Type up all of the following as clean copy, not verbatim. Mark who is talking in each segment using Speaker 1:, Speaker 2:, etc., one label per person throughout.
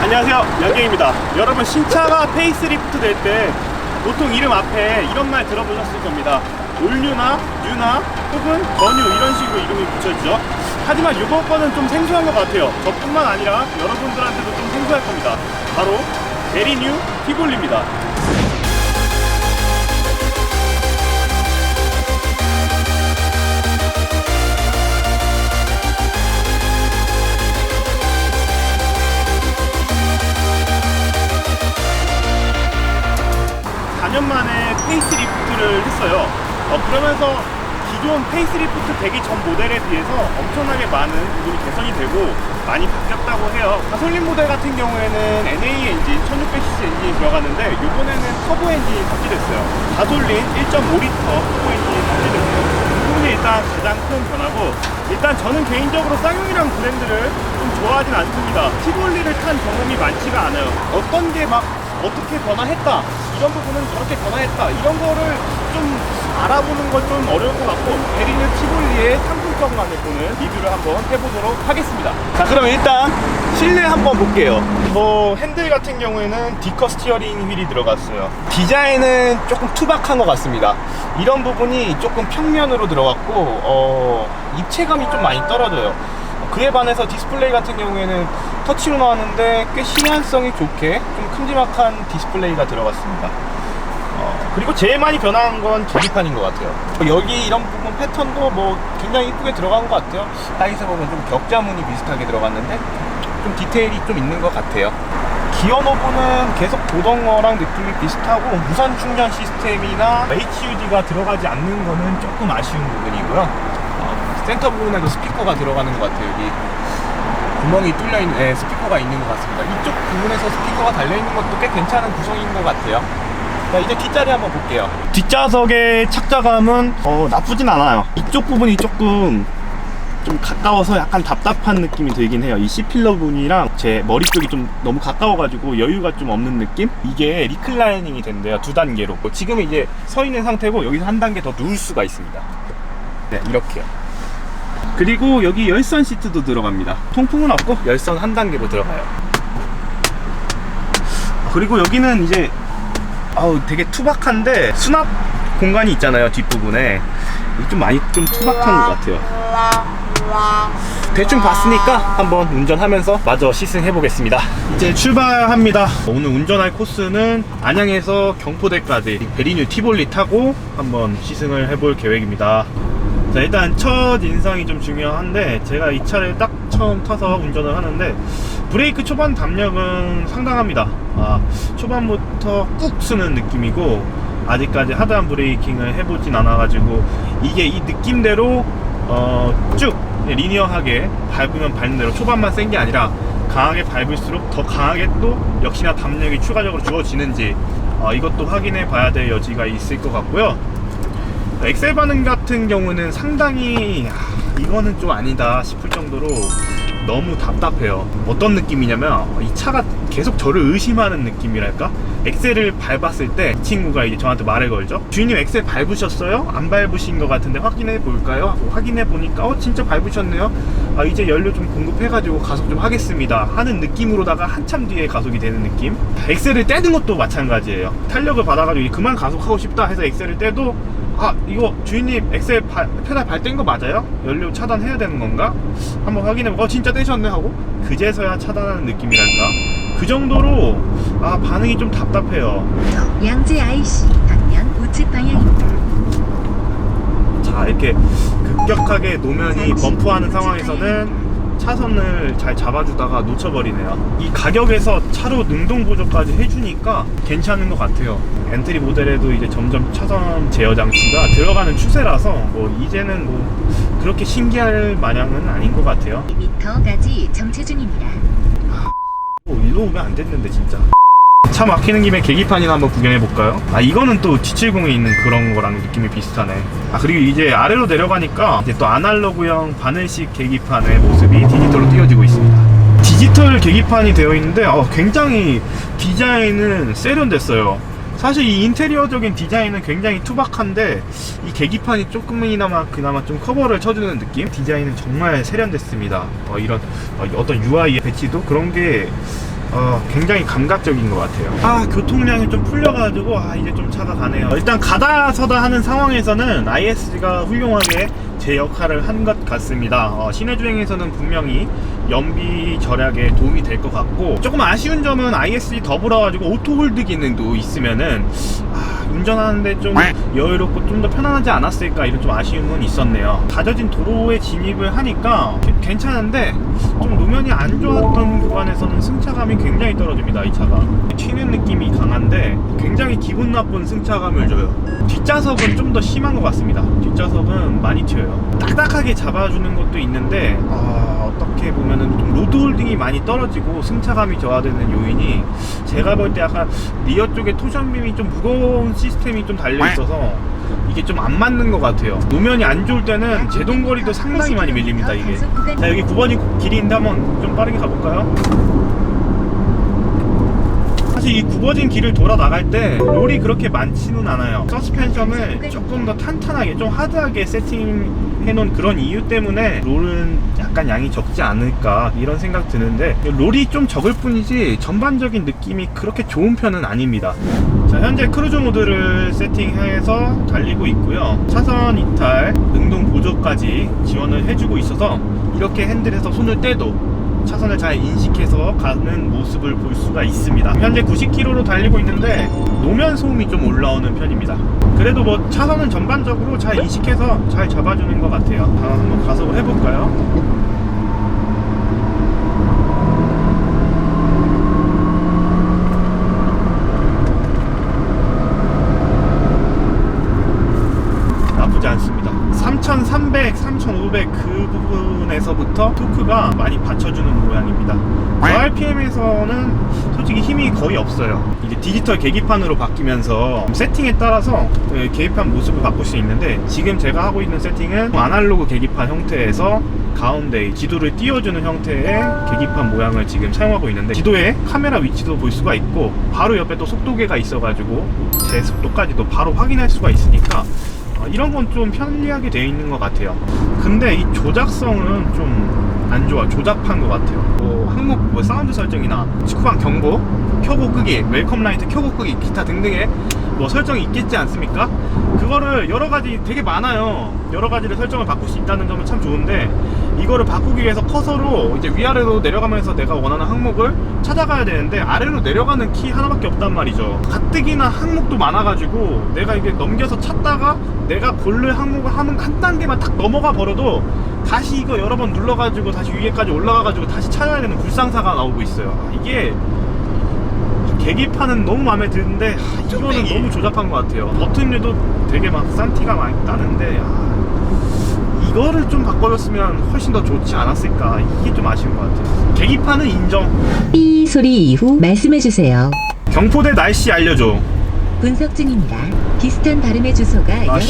Speaker 1: 안녕하세요, 양갱입니다. 여러분, 신차가 페이스리프트 될 때 보통 이름 앞에 이런 말 들어보셨을 겁니다. 올뉴나 뉴나 혹은 더뉴 이런 식으로 이름이 붙여지죠. 하지만 이번 거는 좀 생소한 것 같아요. 저뿐만 아니라 여러분들한테도 좀 생소할 겁니다. 바로 베리뉴 티볼리입니다. 4년 만에 페이스리프트를 했어요. 그러면서 기존 페이스리프트 되기 전 모델에 비해서 엄청나게 많은 부분이 개선이 되고 많이 바뀌었다고 해요. 가솔린 모델 같은 경우에는 NA 엔진 1600cc 엔진이 들어갔는데 이번에는 터보 엔진이 탑재됐어요. 가솔린 1.5L 터보 엔진이 탑재됐어요. 이 부분이 일단 가장 큰 변화고, 일단 저는 개인적으로 쌍용이란 브랜드를 좀 좋아하진 않습니다. 티볼리를 탄 경험이 많지가 않아요. 어떤 게 막 어떻게 변화했다, 이런 부분은 저렇게 변화했다, 이런 거를 좀 알아보는 건 좀 어려울 것 같고, 베리뉴 티볼리의 상품성만을 보는 리뷰를 한번 해보도록 하겠습니다. 자, 그럼 일단 실내 한번 볼게요. 핸들 같은 경우에는 디커 스티어링 휠이 들어갔어요. 디자인은 조금 투박한 것 같습니다. 이런 부분이 조금 평면으로 들어갔고 입체감이 좀 많이 떨어져요. 그에 반해서 디스플레이 같은 경우에는 터치로 나왔는데 꽤 시안성이 좋게 좀 큼지막한 디스플레이가 들어갔습니다. 그리고 제일 많이 변한 건 계기판인 것 같아요. 여기 이런 부분 패턴도 굉장히 이쁘게 들어간 것 같아요. 사이즈 보면 좀 격자무늬 비슷하게 들어갔는데 좀 디테일이 좀 있는 것 같아요. 기어 노브는 계속 보던 거랑 느낌이 비슷하고, 무선 충전 시스템이나 HUD가 들어가지 않는 거는 조금 아쉬운 부분이고요. 센터 부분에도 스피커가 들어가는 것 같아요. 여기 구멍이 뚫려있는 스피커가 있는 것 같습니다. 이쪽 부분에서 스피커가 달려있는 것도 꽤 괜찮은 구성인 것 같아요. 자, 이제 뒷자리 한번 볼게요. 뒷좌석의 착자감은 나쁘진 않아요. 이쪽 부분이 조금 좀 가까워서 약간 답답한 느낌이 들긴 해요. 이 C필러 부분이랑 제 머리 쪽이 좀 너무 가까워가지고 여유가 좀 없는 느낌? 이게 리클라이닝이 된대요. 2단계로. 지금은 이제 서 있는 상태고 여기서 한 단계 더 누울 수가 있습니다. 네, 이렇게요. 그리고 여기 열선 시트도 들어갑니다. 통풍은 없고 열선 한 단계로 들어가요. 그리고 여기는 이제 되게 투박한데 수납 공간이 있잖아요, 뒷부분에. 좀 많이 좀 투박한 것 같아요. 대충 봤으니까 한번 운전하면서 마저 시승해 보겠습니다. 이제 출발합니다. 오늘 운전할 코스는 안양에서 경포대까지 베리뉴 티볼리 타고 한번 시승을 해볼 계획입니다. 자, 일단 첫 인상이 좀 중요한데, 제가 이 차를 딱 처음 타서 운전을 하는데 브레이크 초반 담력은 상당합니다. 초반부터 꾹 쓰는 느낌이고, 아직까지 하드한 브레이킹을 해보진 않아가지고 이게 이 느낌대로 쭉 리니어하게 밟으면 밟는 대로 초반만 센 게 아니라 강하게 밟을수록 더 강하게 또 역시나 담력이 추가적으로 주어지는지 이것도 확인해 봐야 될 여지가 있을 것 같고요. 엑셀 반응 같은 경우는 상당히 이거는 좀 아니다 싶을 정도로 너무 답답해요. 어떤 느낌이냐면 이 차가 계속 저를 의심하는 느낌이랄까? 엑셀을 밟았을 때 이 친구가 이제 저한테 말을 걸죠. 주인님, 엑셀 밟으셨어요? 안 밟으신 것 같은데 확인해 볼까요? 확인해 보니까 진짜 밟으셨네요. 이제 연료 좀 공급해가지고 가속 좀 하겠습니다 하는 느낌으로다가 한참 뒤에 가속이 되는 느낌. 엑셀을 떼는 것도 마찬가지예요. 탄력을 받아가지고 그만 가속하고 싶다 해서 엑셀을 떼도 이거 주인님 엑셀 페달 밟댄 거 맞아요? 연료 차단해야 되는 건가? 한번 확인해보고 진짜 떼셨네 하고 그제서야 차단하는 느낌이랄까? 그 정도로 반응이 좀 답답해요.
Speaker 2: 양재 IC 방면 우측 방향입니다.
Speaker 1: 자, 이렇게 급격하게 노면이 범프하는 상황에서는 차선을 잘 잡아주다가 놓쳐버리네요. 이 가격에서 차로 능동 보조까지 해주니까 괜찮은 것 같아요. 엔트리 모델에도 이제 점점 차선 제어 장치가 들어가는 추세라서 이제는 그렇게 신기할 마냥은 아닌 것 같아요.
Speaker 2: 2m까지 정체 중입니다.
Speaker 1: 일로 오면 안 됐는데 진짜. 차 막히는 김에 계기판이나 한번 구경해볼까요? 이거는 또 G70에 있는 그런 거랑 느낌이 비슷하네. 그리고 이제 아래로 내려가니까 이제 또 아날로그형 바늘식 계기판의 모습이 디지털로 띄워지고 있습니다. 디지털 계기판이 되어 있는데 굉장히 디자인은 세련됐어요. 사실 이 인테리어적인 디자인은 굉장히 투박한데 이 계기판이 조금이나마 그나마 좀 커버를 쳐주는 느낌? 디자인은 정말 세련됐습니다. 이런 어떤 UI의 배치도 그런 게 굉장히 감각적인 것 같아요. 교통량이 좀 풀려가지고 이제 좀 차가 가네요. 일단 가다 서다 하는 상황에서는 ISG가 훌륭하게 제 역할을 한 것 같습니다. 시내 주행에서는 분명히 연비 절약에 도움이 될 것 같고, 조금 아쉬운 점은 ISG 더불어가지고 오토홀드 기능도 있으면은 운전하는데 좀 여유롭고 좀 더 편안하지 않았을까, 이런 좀 아쉬움은 있었네요. 다져진 도로에 진입을 하니까 괜찮은데 좀 노면이 안 좋았던 구간에서는 승차감이 굉장히 떨어집니다. 이 차가 튀는 느낌이 강한데 굉장히 기분 나쁜 승차감을 줘요. 뒷좌석은 좀 더 심한 것 같습니다. 뒷좌석은 많이 튀어요. 딱딱하게 잡아주는 것도 있는데 어떻게 보면은 좀 로드 홀딩이 많이 떨어지고 승차감이 저하되는 요인이, 제가 볼 때 약간 리어 쪽에 토션빔이 좀 무거운 시스템이 좀 달려있어서 이게 좀 안 맞는 것 같아요. 노면이 안 좋을 때는 제동거리도 상당히 많이 밀립니다. 이게 자, 여기 9번이 길이인데 한번 좀 빠르게 가볼까요? 사실 이 굽어진 길을 돌아 나갈 때 롤이 그렇게 많지는 않아요. 서스펜션을 조금 더 탄탄하게, 좀 하드하게 세팅해 놓은 그런 이유 때문에 롤은 약간 양이 적지 않을까, 이런 생각 드는데, 롤이 좀 적을 뿐이지 전반적인 느낌이 그렇게 좋은 편은 아닙니다. 자, 현재 크루즈 모드를 세팅해서 달리고 있고요. 차선 이탈, 능동 보조까지 지원을 해주고 있어서 이렇게 핸들에서 손을 떼도 차선을 잘 인식해서 가는 모습을 볼 수가 있습니다. 현재 90km로 달리고 있는데 노면 소음이 좀 올라오는 편입니다. 그래도 뭐 차선은 전반적으로 잘 인식해서 잘 잡아주는 것 같아요. 한번 가속을 해볼까요? 나쁘지 않습니다. 3300, 3500 그 부분에서부터 토크가 많이 받쳐주는 모양입니다. RPM에서는 솔직히 힘이 거의 없어요. 이제 디지털 계기판으로 바뀌면서 세팅에 따라서 계기판 모습을 바꿀 수 있는데, 지금 제가 하고 있는 세팅은 아날로그 계기판 형태에서 가운데 지도를 띄워주는 형태의 계기판 모양을 지금 사용하고 있는데, 지도에 카메라 위치도 볼 수가 있고 바로 옆에 또 속도계가 있어가지고 제 속도까지도 바로 확인할 수가 있으니까 이런 건 좀 편리하게 되어 있는 것 같아요. 근데 이 조작성은 좀 안 좋아. 조잡한 것 같아요. 항목 사운드 설정이나 직후방 경고 켜고 끄기, 웰컴 라이트 켜고 끄기, 기타 등등의 설정이 있겠지 않습니까? 그거를 여러가지 되게 많아요. 여러가지를 설정을 바꿀 수 있다는 점은 참 좋은데, 이거를 바꾸기 위해서 커서로 이제 위아래로 내려가면서 내가 원하는 항목을 찾아가야 되는데 아래로 내려가는 키 하나밖에 없단 말이죠. 가뜩이나 항목도 많아가지고 내가 이게 넘겨서 찾다가 내가 고를 항목을 한 단계만 탁 넘어가 버려도 다시 이거 여러 번 눌러가지고 다시 위에까지 올라가가지고 다시 찾아야 되는 불상사가 나오고 있어요. 이게 계기판은 너무 마음에 드는데 이거는 너무 조잡한 것 같아요. 버튼류도 되게 막 싼 티가 많이 나는데 이거를 좀 바꿔줬으면 훨씬 더 좋지 않았을까, 이게 좀 아쉬운 것 같아요. 계기판은 인정.
Speaker 2: 삐 소리 이후 말씀해주세요.
Speaker 1: 경포대 날씨 알려줘.
Speaker 2: 분석 중입니다. 비슷한 발음의 주소가 여러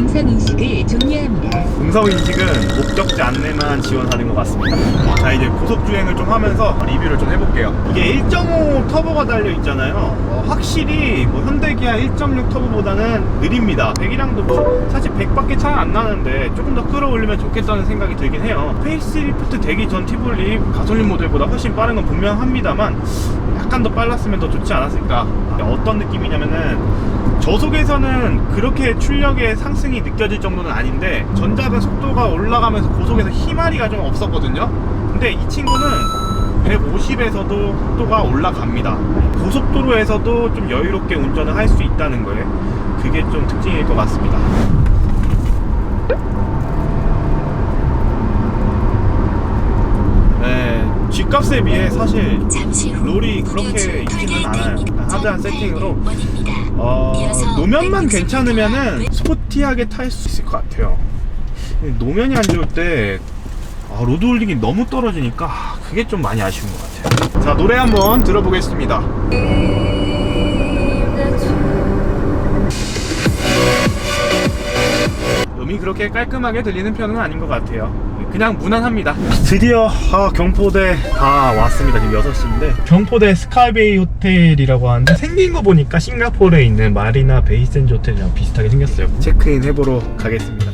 Speaker 2: 음성 인식을 종료합니다.
Speaker 1: 음성 인식은 목적지 안내만 지원하는 것 같습니다. 자, 이제 고속 주행을 좀 하면서 리뷰를 좀 해볼게요. 이게 1.5 터보가 달려 있잖아요. 확실히 현대기아 1.6 터보보다는 느립니다. 100이랑도 사실 100밖에 차이 안 나는데 조금 더 끌어올리면 좋겠다는 생각이 들긴 해요. 페이스리프트 되기 전 티볼리 가솔린 모델보다 훨씬 빠른 건 분명합니다만 약간 더 빨랐으면 더 좋지 않았을까. 어떤 느낌이냐면은, 저속에서는 그렇게 출력의 상승이 느껴질 정도는 아닌데 전작은 속도가 올라가면서 고속에서 힘아리가 좀 없었거든요. 근데 이 친구는 150에서도 속도가 올라갑니다. 고속도로에서도 좀 여유롭게 운전을 할 수 있다는 거예요. 그게 좀 특징일 것 같습니다. 네, G값에 비해 사실 롤이 그렇게 있지는 않아요. 하드한 세팅으로 노면만 괜찮으면은 스포티하게 탈 수 있을 것 같아요. 노면이 안 좋을 때 로드 홀딩이 너무 떨어지니까 그게 좀 많이 아쉬운 것 같아요. 자, 노래 한번 들어보겠습니다. 음이 그렇게 깔끔하게 들리는 편은 아닌 것 같아요. 그냥 무난합니다. 드디어 경포대 다 왔습니다. 지금 6시인데 경포대 스카이베이 호텔이라고 하는데, 생긴 거 보니까 싱가포르에 있는 마리나 베이센즈 호텔이랑 비슷하게 생겼어요. 체크인 해보러 가겠습니다.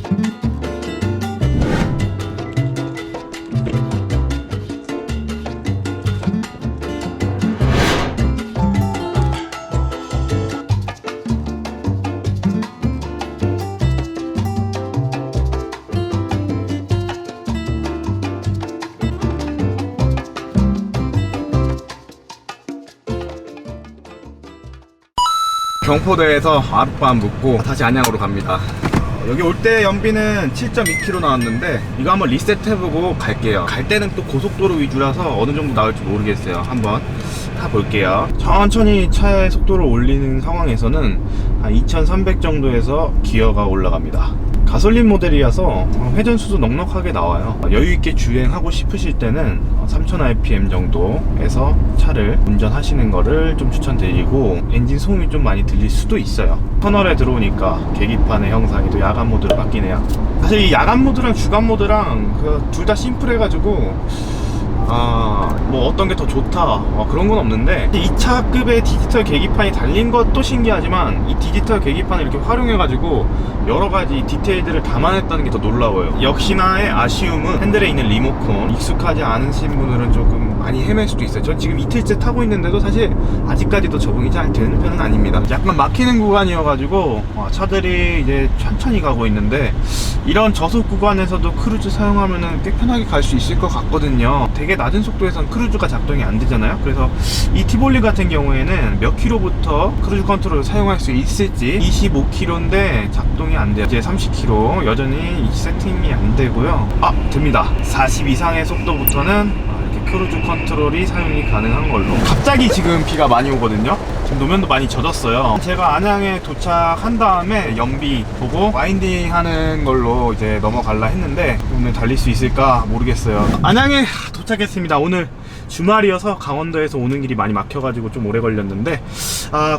Speaker 3: 경포대에서 하룻밤 묵고 다시 안양으로 갑니다. 여기 올 때 연비는 7.2km 나왔는데 이거 한번 리셋해보고 갈게요. 갈 때는 또 고속도로 위주라서 어느 정도 나올지 모르겠어요. 한번 타볼게요. 천천히 차의 속도를 올리는 상황에서는 한 2300 정도에서 기어가 올라갑니다. 가솔린 모델이라서 회전수도 넉넉하게 나와요. 여유있게 주행하고 싶으실 때는 3000rpm 정도에서 차를 운전하시는 거를 좀 추천드리고, 엔진 소음이 좀 많이 들릴 수도 있어요. 터널에 들어오니까 계기판의 형상이 또 야간 모드로 바뀌네요. 사실 이 야간 모드랑 주간 모드랑 둘 다 심플해가지고 뭐 어떤 게 더 좋다 그런 건 없는데, 이 차급의 디지털 계기판이 달린 것도 신기하지만 이 디지털 계기판을 이렇게 활용해가지고 여러가지 디테일들을 담아냈다는 게 더 놀라워요. 역시나의 아쉬움은 핸들에 있는 리모컨, 익숙하지 않으신 분들은 조금 많이 헤맬 수도 있어요. 전 지금 이틀째 타고 있는데도 사실 아직까지도 적응이 잘 되는 편은 아닙니다. 약간 막히는 구간이어가지고 차들이 이제 천천히 가고 있는데, 이런 저속 구간에서도 크루즈 사용하면은 꽤 편하게 갈 수 있을 것 같거든요. 되게 낮은 속도에선 크루즈가 작동이 안 되잖아요. 그래서 이 티볼리 같은 경우에는 몇 킬로부터 크루즈 컨트롤을 사용할 수 있을지, 25km인데 작동이 안 돼요. 이제 30km 여전히 세팅이 안 되고요. 됩니다. 40 이상의 속도부터는 이렇게 크루즈 컨트롤이 사용이 가능한 걸로. 갑자기 지금 비가 많이 오거든요. 지금 노면도 많이 젖었어요. 제가 안양에 도착한 다음에 연비 보고 와인딩 하는 걸로 이제 넘어갈라 했는데 오늘 달릴 수 있을까 모르겠어요. 안양에 도착했습니다. 오늘 주말이어서 강원도에서 오는 길이 많이 막혀가지고 좀 오래 걸렸는데,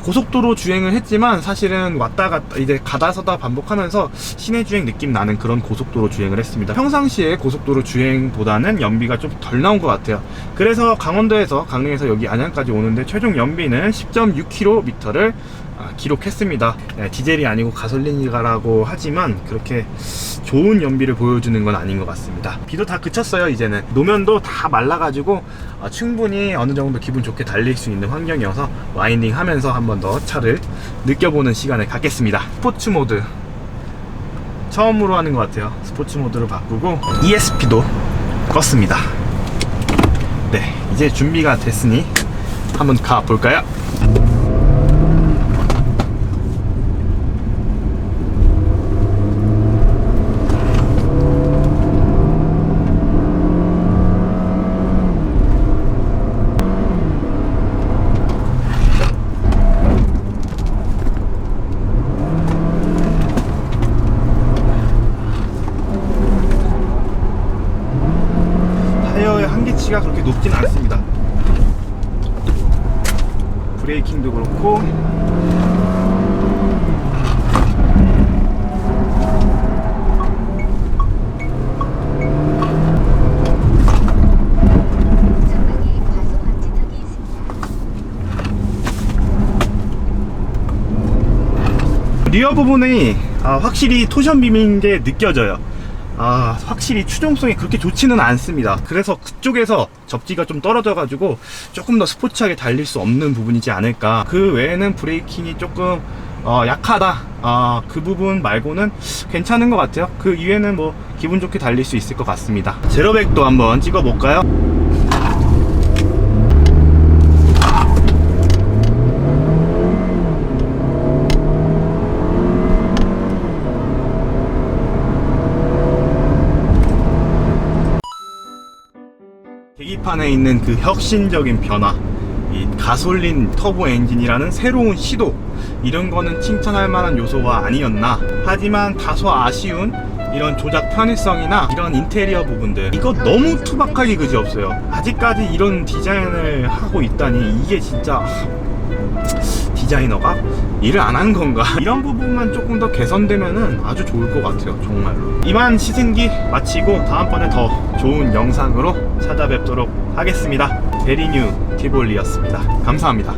Speaker 3: 고속도로 주행을 했지만 사실은 왔다 갔다 이제 가다 서다 반복하면서 시내 주행 느낌 나는 그런 고속도로 주행을 했습니다. 평상시에 고속도로 주행보다는 연비가 좀 덜 나온 것 같아요. 그래서 강원도에서 강릉에서 여기 안양까지 오는데 최종 연비는 10.6km를 기록했습니다. 디젤이 아니고 가솔린이라고 하지만 그렇게 좋은 연비를 보여주는 건 아닌 것 같습니다. 비도 다 그쳤어요. 이제는 노면도 다 말라가지고 충분히 어느 정도 기분 좋게 달릴 수 있는 환경이어서 와인딩 하면서 한 번 더 차를 느껴보는 시간을 갖겠습니다. 스포츠 모드 처음으로 하는 것 같아요. 스포츠 모드로 바꾸고 ESP도 껐습니다. 네, 이제 준비가 됐으니 한번 가볼까요? 타이어의 한계치가 그렇게 높진 않습니다. 브레이킹도 그렇고 리어 부분이 확실히 토션 빔인 게 느껴져요. 확실히 추종성이 그렇게 좋지는 않습니다. 그래서 그쪽에서 접지가 좀 떨어져 가지고 조금 더 스포츠하게 달릴 수 없는 부분이지 않을까. 그 외에는 브레이킹이 조금 약하다, 그 부분 말고는 괜찮은 것 같아요. 그 이외에는 뭐 기분 좋게 달릴 수 있을 것 같습니다. 제로백도 한번 찍어 볼까요? 계기판에 있는 그 혁신적인 변화, 이 가솔린 터보 엔진이라는 새로운 시도, 이런 거는 칭찬할 만한 요소가 아니었나. 하지만 다소 아쉬운 이런 조작 편의성이나 이런 인테리어 부분들, 이거 너무 투박하게 그지없어요. 아직까지 이런 디자인을 하고 있다니 이게 진짜 디자이너가 일을 안 한 건가? 이런 부분만 조금 더 개선되면은 아주 좋을 것 같아요. 정말로. 이만 시승기 마치고 다음번에 더 좋은 영상으로 찾아뵙도록 하겠습니다. 베리뉴 티볼리였습니다. 감사합니다.